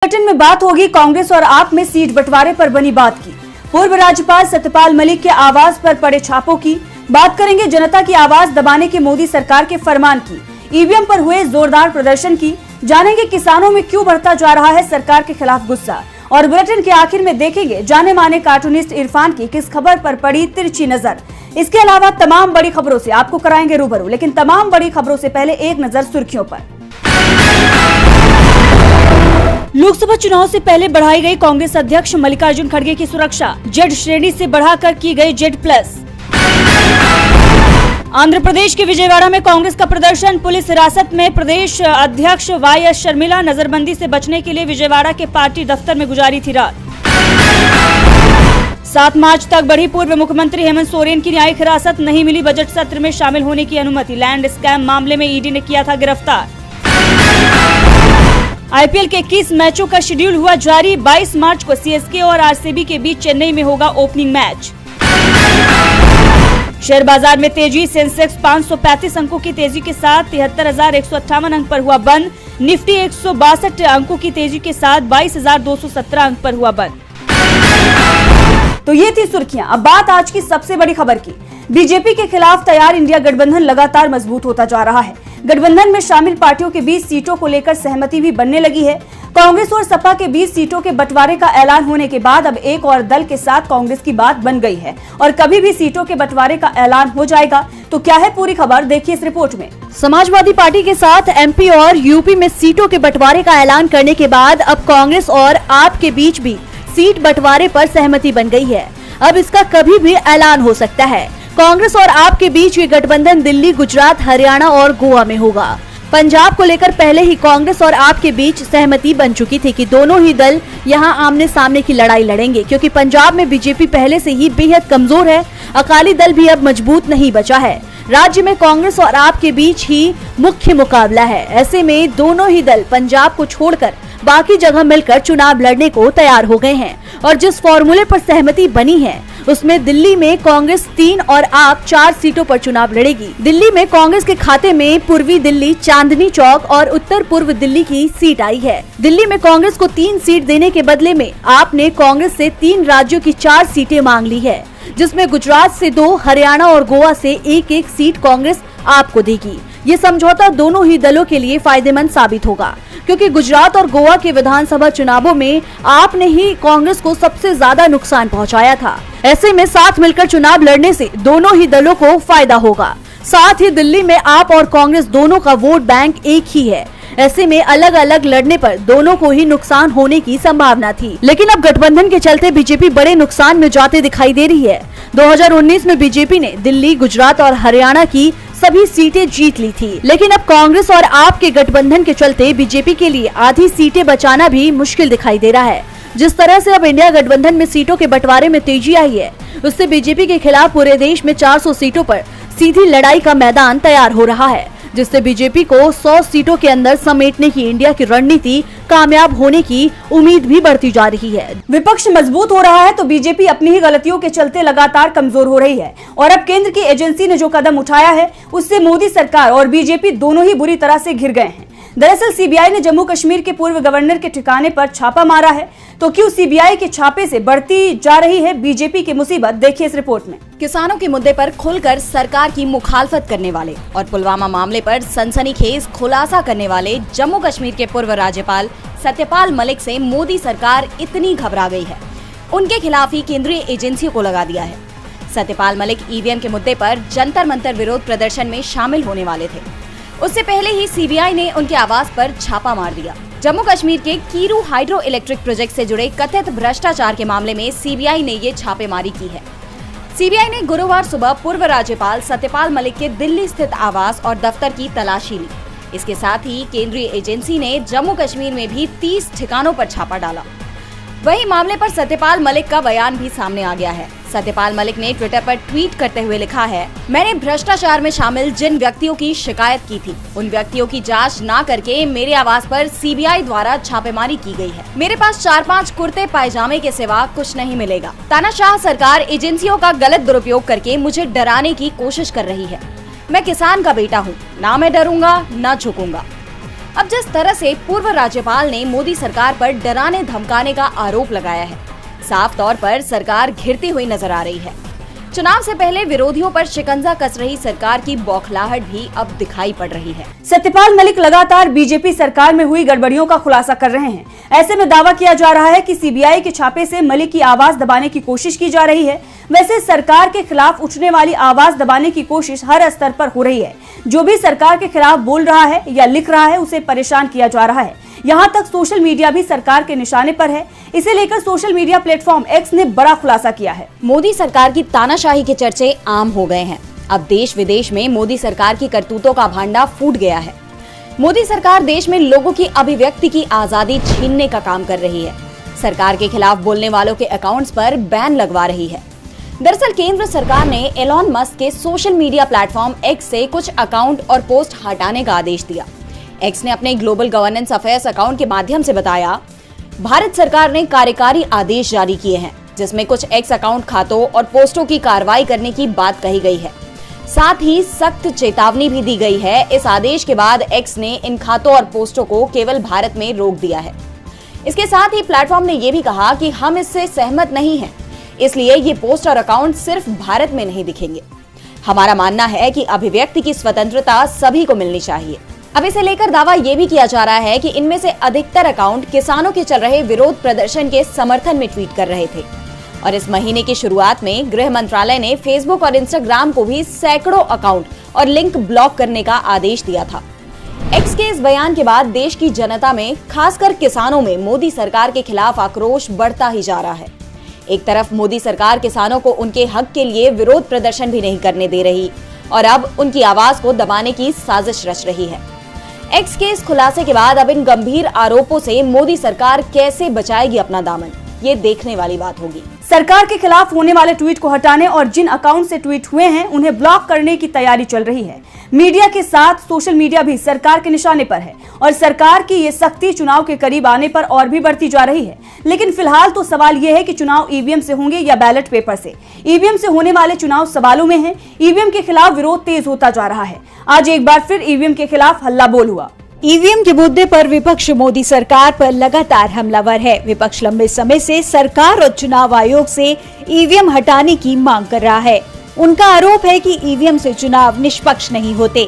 Bulletin में बात होगी कांग्रेस और आप में सीट बंटवारे पर बनी बात की। पूर्व राज्यपाल सत्यपाल मलिक के आवास पर पड़े छापों की बात करेंगे। जनता की आवाज दबाने के मोदी सरकार के फरमान की, ईवीएम पर हुए जोरदार प्रदर्शन की, जानेंगे किसानों में क्यों बढ़ता जा रहा है सरकार के खिलाफ गुस्सा। और बुलेटिन के आखिर में देखेंगे जाने माने कार्टूनिस्ट इरफान की किस खबर पर पड़ी तिरछी नजर। इसके अलावा तमाम बड़ी खबरों से आपको कराएंगे रूबरू, लेकिन तमाम बड़ी खबरों से पहले एक नजर सुर्खियों पर। लोकसभा चुनाव से पहले बढ़ाई गई कांग्रेस अध्यक्ष मल्लिकार्जुन खड़गे की सुरक्षा, जेड श्रेणी से बढ़ाकर की गई जेड+। आंध्र प्रदेश के विजयवाड़ा में कांग्रेस का प्रदर्शन, पुलिस हिरासत में प्रदेश अध्यक्ष वाई एस शर्मिला, नजरबंदी से बचने के लिए विजयवाड़ा के पार्टी दफ्तर में गुजारी थी रात। 7 मार्च तक बढ़ी पूर्व मुख्यमंत्री हेमंत सोरेन की न्यायिक हिरासत, नहीं मिली बजट सत्र में शामिल होने की अनुमति, लैंड स्कैम मामले में ईडी ने किया था गिरफ्तार। आईपीएल के 21 मैचों का शेड्यूल हुआ जारी, 22 मार्च को सीएसके और आरसीबी के बीच चेन्नई में होगा ओपनिंग मैच। शेयर बाजार में तेजी, सेंसेक्स 535 अंकों की तेजी के साथ 73,158 अंक पर हुआ बंद, निफ्टी 162 अंकों की तेजी के साथ 22,217 अंक पर हुआ बंद। तो ये थी सुर्खियां। अब बात आज की सबसे बड़ी खबर की। बीजेपी के खिलाफ तैयार इंडिया गठबंधन लगातार मजबूत होता जा रहा है। गठबंधन में शामिल पार्टियों के बीच सीटों को लेकर सहमति भी बनने लगी है। कांग्रेस और सपा के बीच सीटों के बंटवारे का ऐलान होने के बाद अब एक और दल के साथ कांग्रेस की बात बन गई है और कभी भी सीटों के बंटवारे का ऐलान हो जाएगा। तो क्या है पूरी खबर, देखिए इस रिपोर्ट में। समाजवादी पार्टी के साथ एमपी और यूपी में सीटों के बंटवारे का ऐलान करने के बाद अब कांग्रेस और आप के बीच भी सीट बंटवारे पर सहमति बन गई है। अब इसका कभी भी ऐलान हो सकता है। कांग्रेस और आप के बीच ये गठबंधन दिल्ली, गुजरात, हरियाणा और गोवा में होगा। पंजाब को लेकर पहले ही कांग्रेस और आप के बीच सहमति बन चुकी थी कि दोनों ही दल यहां आमने सामने की लड़ाई लड़ेंगे, क्योंकि पंजाब में बीजेपी पहले से ही बेहद कमजोर है। अकाली दल भी अब मजबूत नहीं बचा है। राज्य में कांग्रेस और आप के बीच ही मुख्य मुकाबला है। ऐसे में दोनों ही दल पंजाब को छोड़कर बाकी जगह मिलकर चुनाव लड़ने को तैयार हो गए हैं और जिस फॉर्मूले पर सहमति बनी है उसमें दिल्ली में कांग्रेस 3 और आप 4 सीटों पर चुनाव लड़ेगी। दिल्ली में कांग्रेस के खाते में पूर्वी दिल्ली, चांदनी चौक और उत्तर पूर्व दिल्ली की सीट आई है। दिल्ली में कांग्रेस को 3 सीट देने के बदले में आपने कांग्रेस से 3 राज्यों की 4 सीटें मांग ली है, जिसमें गुजरात से 2, हरियाणा और गोवा से 1-1 सीट कांग्रेस आपको देगी। ये समझौता दोनों ही दलों के लिए फायदेमंद साबित होगा, क्योंकि गुजरात और गोवा के विधानसभा चुनावों में आपने ही कांग्रेस को सबसे ज्यादा नुकसान पहुंचाया था। ऐसे में साथ मिलकर चुनाव लड़ने से दोनों ही दलों को फायदा होगा। साथ ही दिल्ली में आप और कांग्रेस दोनों का वोट बैंक एक ही है। ऐसे में अलग अलग लड़ने पर दोनों को ही नुकसान होने की संभावना थी, लेकिन अब गठबंधन के चलते बीजेपी बड़े नुकसान में जाते दिखाई दे रही है। 2019 में बीजेपी ने दिल्ली, गुजरात और हरियाणा की सभी सीटें जीत ली थी, लेकिन अब कांग्रेस और आप के गठबंधन के चलते बीजेपी के लिए आधी सीटें बचाना भी मुश्किल दिखाई दे रहा है। जिस तरह से अब इंडिया गठबंधन में सीटों के बंटवारे में तेजी आई है, उससे बीजेपी के खिलाफ पूरे देश में 400 सीटों पर सीधी लड़ाई का मैदान तैयार हो रहा है, जिससे बीजेपी को 100 सीटों के अंदर समेटने की इंडिया की रणनीति कामयाब होने की उम्मीद भी बढ़ती जा रही है। विपक्ष मजबूत हो रहा है तो बीजेपी अपनी ही गलतियों के चलते लगातार कमजोर हो रही है और अब केंद्र की एजेंसी ने जो कदम उठाया है उससे मोदी सरकार और बीजेपी दोनों ही बुरी तरह से घिर गए हैं। दरअसल सीबीआई ने जम्मू कश्मीर के पूर्व गवर्नर के ठिकाने पर छापा मारा है। तो क्यों सीबीआई के छापे से बढ़ती जा रही है बीजेपी की मुसीबत, देखिए इस रिपोर्ट में। किसानों के मुद्दे पर खुलकर सरकार की मुखालफत करने वाले और पुलवामा मामले पर सनसनीखेज खुलासा करने वाले जम्मू कश्मीर के पूर्व राज्यपाल सत्यपाल मलिक से मोदी सरकार इतनी घबरा गई है, उनके खिलाफ ही केंद्रीय एजेंसियों को लगा दिया है। सत्यपाल मलिक ईवीएम के मुद्दे पर जंतर मंतर विरोध प्रदर्शन में शामिल होने वाले थे। उससे पहले ही सीबीआई ने उनके आवास पर छापा मार दिया। जम्मू कश्मीर के कीरू हाइड्रो इलेक्ट्रिक प्रोजेक्ट से जुड़े कथित भ्रष्टाचार के मामले में सीबीआई ने ये छापेमारी की है। सीबीआई ने गुरुवार सुबह पूर्व राज्यपाल सत्यपाल मलिक के दिल्ली स्थित आवास और दफ्तर की तलाशी ली। इसके साथ ही केंद्रीय एजेंसी ने जम्मू कश्मीर में भी 30 ठिकानों पर छापा डाला। वही मामले पर सत्यपाल मलिक का बयान भी सामने आ गया है। सत्यपाल मलिक ने ट्विटर पर ट्वीट करते हुए लिखा है, मैंने भ्रष्टाचार में शामिल जिन व्यक्तियों की शिकायत की थी उन व्यक्तियों की जांच ना करके मेरे आवास पर सीबीआई द्वारा छापेमारी की गई है। मेरे पास 4-5 कुर्ते पायजामे के सिवा कुछ नहीं मिलेगा। तानाशाह सरकार एजेंसियों का गलत दुरुपयोग करके मुझे डराने की कोशिश कर रही है। मैं किसान का बेटा हूँ, ना मैं डरूंगा ना झुकूंगा। अब जिस तरह से पूर्व राज्यपाल ने मोदी सरकार पर डराने धमकाने का आरोप लगाया है, साफ तौर पर सरकार घिरती हुई नजर आ रही है। चुनाव से पहले विरोधियों पर शिकंजा कस रही सरकार की बौखलाहट भी अब दिखाई पड़ रही है। सत्यपाल मलिक लगातार बीजेपी सरकार में हुई गड़बड़ियों का खुलासा कर रहे हैं। ऐसे में दावा किया जा रहा है कि सीबीआई के छापे से मलिक की आवाज दबाने की कोशिश की जा रही है। वैसे सरकार के खिलाफ उठने वाली आवाज दबाने की कोशिश हर स्तर पर हो रही है। जो भी सरकार के खिलाफ बोल रहा है या लिख रहा है, उसे परेशान किया जा रहा है। यहाँ तक सोशल मीडिया भी सरकार के निशाने पर है। इसे लेकर सोशल मीडिया प्लेटफॉर्म एक्स ने बड़ा खुलासा किया है। मोदी सरकार की तानाशाही के चर्चे आम हो गए हैं। अब देश विदेश में मोदी सरकार की करतूतों का भांडा फूट गया है। मोदी सरकार देश में लोगों की अभिव्यक्ति की आजादी छीनने का काम कर रही है। सरकार के खिलाफ बोलने वालों के अकाउंट्स पर बैन लगवा रही है। दरअसल केंद्र सरकार ने एलॉन मस्क के सोशल मीडिया प्लेटफॉर्म एक्स से कुछ अकाउंट और पोस्ट हटाने का आदेश दिया। एक्स ने अपने ग्लोबल गवर्नेंस अफेयर्स अकाउंट के माध्यम से बताया, भारत सरकार ने कार्यकारी आदेश जारी किए हैं, जिसमें कुछ एक्स अकाउंट खातों और पोस्टों की कार्रवाई करने की बात कही गई है। साथ ही सख्त चेतावनी भी दी गई है। इस आदेश के बाद एक्स ने इन खातों और पोस्टों को केवल भारत में रोक दिया है। इसके साथ ही प्लेटफॉर्म ने यह भी कहा कि हम इससे सहमत नहीं हैं, इसलिए ये पोस्ट और अकाउंट सिर्फ भारत में नहीं दिखेंगे। हमारा मानना है कि अभिव्यक्ति की स्वतंत्रता सभी को मिलनी चाहिए। अब इसे लेकर दावा यह भी किया जा रहा है कि इनमें से अधिकतर अकाउंट किसानों के चल रहे विरोध प्रदर्शन के समर्थन में ट्वीट कर रहे थे। और इस महीने की शुरुआत में गृह मंत्रालय ने फेसबुक और इंस्टाग्राम को भी सैकड़ों अकाउंट और लिंक ब्लॉक करने का आदेश दिया था। एक्स के इस बयान के बाद देश की जनता में, खासकर किसानों में मोदी सरकार के खिलाफ आक्रोश बढ़ता ही जा रहा है। एक तरफ मोदी सरकार किसानों को उनके हक के लिए विरोध प्रदर्शन भी नहीं करने दे रही और अब उनकी आवाज को दबाने की साजिश रच रही है। एक्स के इस खुलासे के बाद अब इन गंभीर आरोपों से मोदी सरकार कैसे बचाएगी अपना दामन, ये देखने वाली बात होगी। सरकार के खिलाफ होने वाले ट्वीट को हटाने और जिन अकाउंट से ट्वीट हुए हैं उन्हें ब्लॉक करने की तैयारी चल रही है। मीडिया के साथ सोशल मीडिया भी सरकार के निशाने पर है और सरकार की ये सख्ती चुनाव के करीब आने पर और भी बढ़ती जा रही है। लेकिन फिलहाल तो सवाल ये है कि चुनाव ईवीएम से होंगे या बैलेट पेपर से। ईवीएम से होने वाले चुनाव सवालों में है। ईवीएम के खिलाफ विरोध तेज होता जा रहा है। आज एक बार फिर ईवीएम के खिलाफ हल्ला बोल हुआ। ईवीएम के मुद्दे पर विपक्ष मोदी सरकार पर लगातार हमलावर है। विपक्ष लंबे समय से सरकार और चुनाव आयोग से ईवीएम हटाने की मांग कर रहा है। उनका आरोप है कि ईवीएम से चुनाव निष्पक्ष नहीं होते।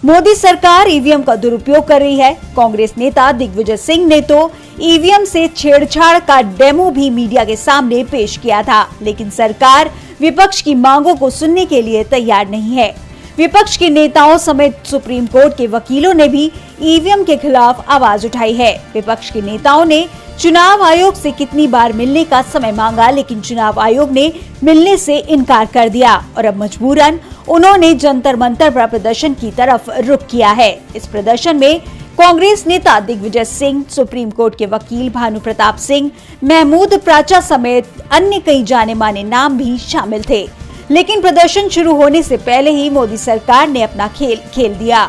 मोदी सरकार ईवीएम का दुरुपयोग कर रही है। कांग्रेस नेता दिग्विजय सिंह ने तो ईवीएम से छेड़छाड़ का डेमो भी मीडिया के सामने पेश किया था, लेकिन सरकार विपक्ष की मांगों को सुनने के लिए तैयार नहीं है। विपक्ष के नेताओं समेत सुप्रीम कोर्ट के वकीलों ने भी ईवीएम के खिलाफ आवाज उठाई है। विपक्ष के नेताओं ने चुनाव आयोग से कितनी बार मिलने का समय मांगा, लेकिन चुनाव आयोग ने मिलने से इनकार कर दिया और अब मजबूरन उन्होंने जंतर मंतर पर प्रदर्शन की तरफ रुख किया है। इस प्रदर्शन में कांग्रेस नेता दिग्विजय सिंह, सुप्रीम कोर्ट के वकील भानु प्रताप सिंह, महमूद प्राचा समेत अन्य कई जाने माने नाम भी शामिल थे। लेकिन प्रदर्शन शुरू होने से पहले ही मोदी सरकार ने अपना खेल खेल दिया।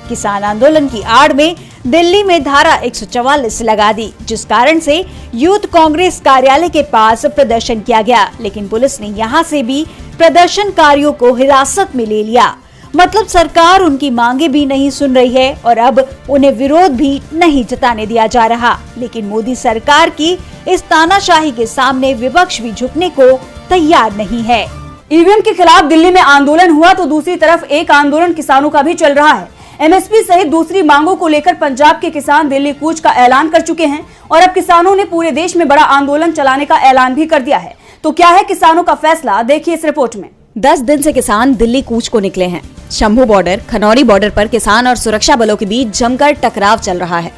किसान आंदोलन की आड़ में दिल्ली में धारा 144 लगा दी, जिस कारण से यूथ कांग्रेस कार्यालय के पास प्रदर्शन किया गया। लेकिन पुलिस ने यहां से भी प्रदर्शनकारियों को हिरासत में ले लिया। मतलब सरकार उनकी मांगे भी नहीं सुन रही है और अब उन्हें विरोध भी नहीं जताने दिया जा रहा। लेकिन मोदी सरकार की इस तानाशाही के सामने विपक्ष भी झुकने को तैयार नहीं है। ईवीएम के खिलाफ दिल्ली में आंदोलन हुआ तो दूसरी तरफ एक आंदोलन किसानों का भी चल रहा है। एमएसपी सहित दूसरी मांगों को लेकर पंजाब के किसान दिल्ली कूच का ऐलान कर चुके हैं और अब किसानों ने पूरे देश में बड़ा आंदोलन चलाने का ऐलान भी कर दिया है। तो क्या है किसानों का फैसला, देखिए इस रिपोर्ट में। 10 दिन से किसान दिल्ली कूच को निकले हैं। शंभू बॉर्डर, खनौरी बॉर्डर पर किसान और सुरक्षा बलों के बीच जमकर टकराव चल रहा है।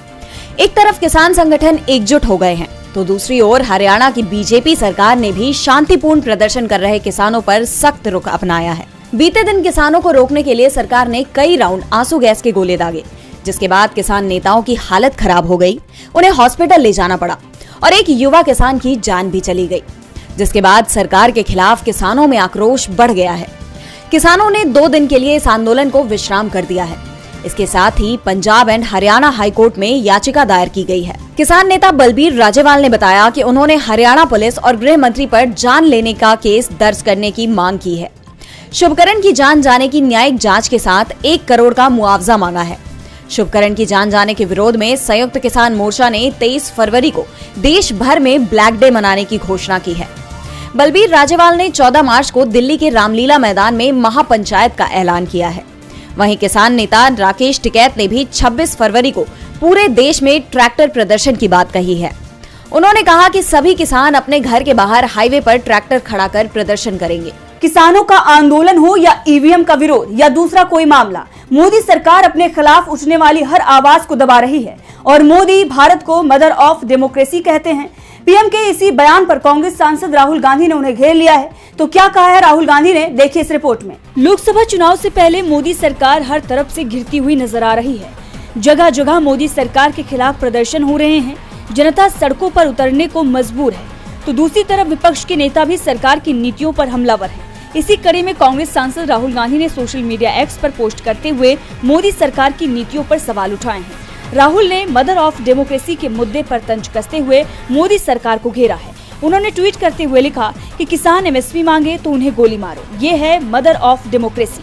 एक तरफ किसान संगठन एकजुट हो गए हैं तो दूसरी ओर हरियाणा की बीजेपी सरकार ने भी शांतिपूर्ण प्रदर्शन कर रहे किसानों पर सख्त रुख अपनाया है। बीते दिन किसानों को रोकने के लिए सरकार ने कई राउंड आंसू गैस के गोले दागे, जिसके बाद किसान नेताओं की हालत खराब हो गई। उन्हें हॉस्पिटल ले जाना पड़ा और एक युवा किसान की जान भी चली गई, जिसके बाद सरकार के खिलाफ किसानों में आक्रोश बढ़ गया है। किसानों ने 2 दिन के लिए इस आंदोलन को विश्राम कर दिया है। इसके साथ ही पंजाब एंड हरियाणा हाईकोर्ट में याचिका दायर की गई है। किसान नेता बलबीर राजेवाल ने बताया कि उन्होंने हरियाणा पुलिस और गृह मंत्री पर जान लेने का केस दर्ज करने की मांग की है। शुभकरण की जान जाने की न्यायिक जांच के साथ 1 करोड़ का मुआवजा मांगा है। शुभकरण की जान जाने के विरोध में संयुक्त किसान मोर्चा ने 23 फरवरी को देश भर में ब्लैक डे मनाने की घोषणा की है। बलबीर राजेवाल ने 14 मार्च को दिल्ली के रामलीला मैदान में महापंचायत का ऐलान किया है। वहीं किसान नेता राकेश टिकैत ने भी 26 फरवरी को पूरे देश में ट्रैक्टर प्रदर्शन की बात कही है। उन्होंने कहा कि सभी किसान अपने घर के बाहर हाईवे पर ट्रैक्टर खड़ा कर प्रदर्शन करेंगे। किसानों का आंदोलन हो या ईवीएम का विरोध या दूसरा कोई मामला, मोदी सरकार अपने खिलाफ उठने वाली हर आवाज को दबा रही है और मोदी भारत को मदर ऑफ डेमोक्रेसी कहते हैं। पीएम के इसी बयान पर कांग्रेस सांसद राहुल गांधी ने उन्हें घेर लिया है। तो क्या कहा है राहुल गांधी ने, देखिए इस रिपोर्ट में। लोकसभा चुनाव से पहले मोदी सरकार हर तरफ से घिरती हुई नजर आ रही है। जगह जगह मोदी सरकार के खिलाफ प्रदर्शन हो रहे हैं। जनता सड़कों पर उतरने को मजबूर है, तो दूसरी तरफ विपक्ष के नेता भी सरकार की नीतियों पर हमलावर है। इसी कड़ी में कांग्रेस सांसद राहुल गांधी ने सोशल मीडिया एक्स पर पोस्ट करते हुए मोदी सरकार की नीतियों पर सवाल उठाए हैं। राहुल ने मदर ऑफ डेमोक्रेसी के मुद्दे पर तंज कसते हुए मोदी सरकार को घेरा है। उन्होंने ट्वीट करते हुए लिखा कि किसान एमएसपी मांगे तो उन्हें गोली मारो, ये है मदर ऑफ डेमोक्रेसी।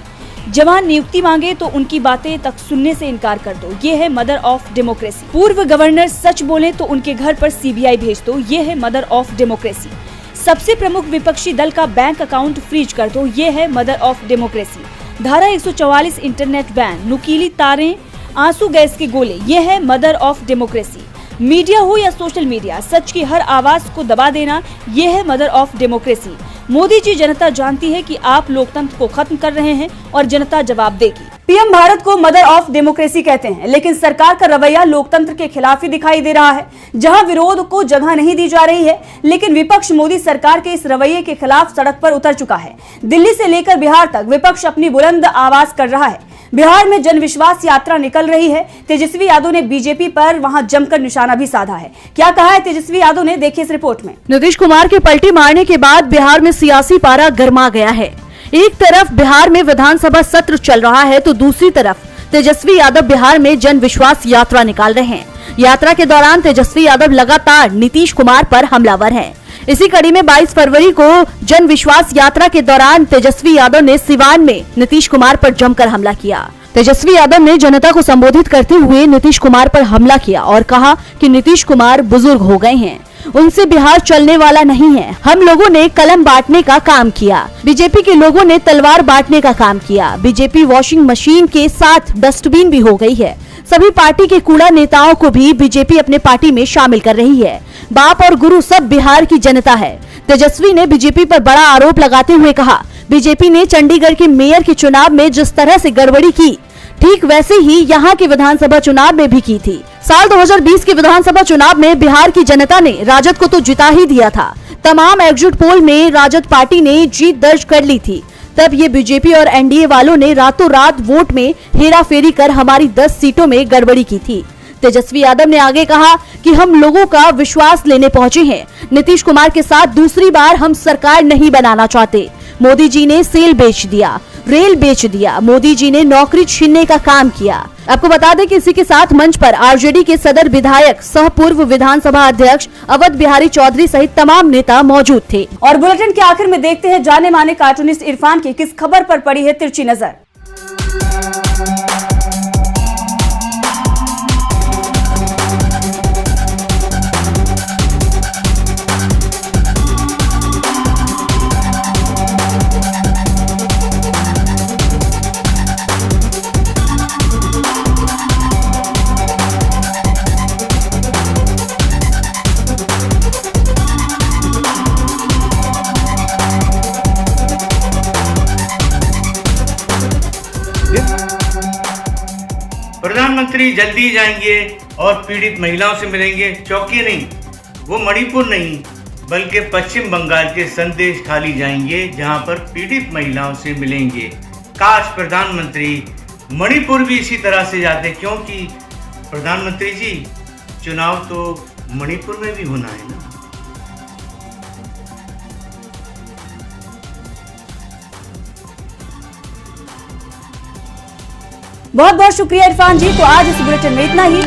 जवान नियुक्ति मांगे तो उनकी बातें तक सुनने से इनकार कर दो, ये है मदर ऑफ डेमोक्रेसी। पूर्व गवर्नर सच बोले तो उनके घर पर सीबीआई भेज दो, ये है मदर ऑफ डेमोक्रेसी। सबसे प्रमुख विपक्षी दल का बैंक अकाउंट फ्रीज कर दो, ये है मदर ऑफ डेमोक्रेसी। धारा 144 इंटरनेट बैन, नुकीली तारें, आंसू गैस के गोले, ये है मदर ऑफ डेमोक्रेसी। मीडिया हो या सोशल मीडिया, सच की हर आवाज को दबा देना, ये है mother of democracy. Modi ji, जनता जानती है कि आप लोकतंत्र को खत्म कर रहे हैं और जनता जवाब देगी। पीएम भारत को मदर ऑफ डेमोक्रेसी कहते हैं, लेकिन सरकार का रवैया लोकतंत्र के खिलाफ ही दिखाई दे रहा है। जहां विरोध को जगह नहीं दी जा रही है, लेकिन विपक्ष मोदी सरकार के इस रवैये के खिलाफ सड़क पर उतर चुका है। दिल्ली से लेकर बिहार तक विपक्ष अपनी बुलंद आवाज कर रहा है। बिहार में जन विश्वास यात्रा निकल रही है। तेजस्वी यादव ने बीजेपी पर वहां जमकर निशाना भी साधा है। क्या कहा है तेजस्वी यादव ने, देखिए इस रिपोर्ट में। नीतीश कुमार के पलटी मारने के बाद बिहार में सियासी पारा गर्मा गया है। एक तरफ बिहार में विधानसभा सत्र चल रहा है, तो दूसरी तरफ तेजस्वी यादव बिहार में जन विश्वास यात्रा निकाल रहे हैं। यात्रा के दौरान तेजस्वी यादव लगातार नीतीश कुमार पर हमलावर हैं। इसी कड़ी में 22 फरवरी को जन विश्वास यात्रा के दौरान तेजस्वी यादव ने सिवान में नीतीश कुमार पर जमकर हमला किया। तेजस्वी यादव ने जनता को संबोधित करते हुए नीतीश कुमार पर हमला किया और कहा कि नीतीश कुमार बुजुर्ग हो गए हैं, उनसे बिहार चलने वाला नहीं है। हम लोगों ने कलम बांटने का काम किया, बीजेपी के लोगों ने तलवार बांटने का काम किया। बीजेपी वॉशिंग मशीन के साथ डस्टबिन भी हो गई है। सभी पार्टी के कूड़ा नेताओं को भी बीजेपी अपने पार्टी में शामिल कर रही है। बाप और गुरु सब बिहार की जनता है। तेजस्वी ने बीजेपी पर बड़ा आरोप लगाते हुए कहा, बीजेपी ने चंडीगढ़ के मेयर के चुनाव में जिस तरह से गड़बड़ी की, ठीक वैसे ही यहाँ के विधानसभा चुनाव में भी की थी। साल 2020 के विधानसभा चुनाव में बिहार की जनता ने राजद को तो जिता ही दिया था। तमाम एग्जिट पोल में राजद पार्टी ने जीत दर्ज कर ली थी। तब ये बीजेपी और एनडीए वालों ने रातों रात वोट में हेराफेरी कर हमारी 10 सीटों में गड़बड़ी की थी। तेजस्वी यादव ने आगे कहा कि हम लोगों का विश्वास लेने पहुंचे हैं। नीतीश कुमार के साथ दूसरी बार हम सरकार नहीं बनाना चाहते। मोदी जी ने सेल बेच दिया, रेल बेच दिया, मोदी जी ने नौकरी छीनने का काम किया। आपको बता दें कि इसी के साथ मंच पर आरजेडी के सदर विधायक सह पूर्व विधानसभा अध्यक्ष अवध बिहारी चौधरी सहित तमाम नेता मौजूद थे। और बुलेटिन के आखिर में देखते हैं जाने माने कार्टूनिस्ट इरफान की किस खबर पर पड़ी है तिरछी नजर। प्रधानमंत्री जल्दी जाएंगे और पीड़ित महिलाओं से मिलेंगे। चौकी नहीं, वो मणिपुर नहीं बल्कि पश्चिम बंगाल के संदेश खाली जाएंगे, जहां पर पीड़ित महिलाओं से मिलेंगे। काश प्रधानमंत्री मणिपुर भी इसी तरह से जाते, क्योंकि प्रधानमंत्री जी चुनाव तो मणिपुर में भी होना है ना। बहुत बहुत शुक्रिया इरफान जी। तो आज इस बुलेटिन में इतना ही।